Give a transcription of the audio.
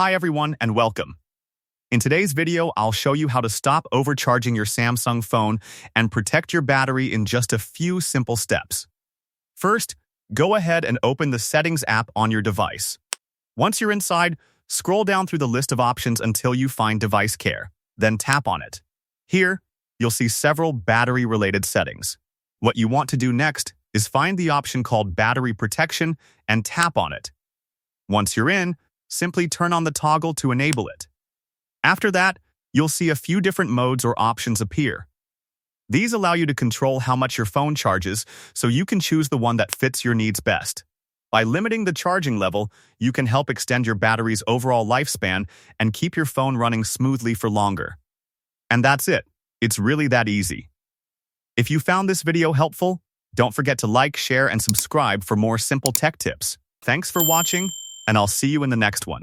Hi everyone and welcome. In today's video, I'll show you how to stop overcharging your Samsung phone and protect your battery in just a few simple steps. First, go ahead and open the Settings app on your device. Once you're inside, scroll down through the list of options until you find Device Care, then tap on it. Here, you'll see several battery-related settings. What you want to do next is find the option called Battery Protection and tap on it. Once you're in, simply turn on the toggle to enable it. After that, you'll see a few different modes or options appear. These allow you to control how much your phone charges, so you can choose the one that fits your needs best. By limiting the charging level, you can help extend your battery's overall lifespan and keep your phone running smoothly for longer. And that's it. It's really that easy. If you found this video helpful, don't forget to like, share, and subscribe for more simple tech tips. Thanks for watching, and I'll see you in the next one.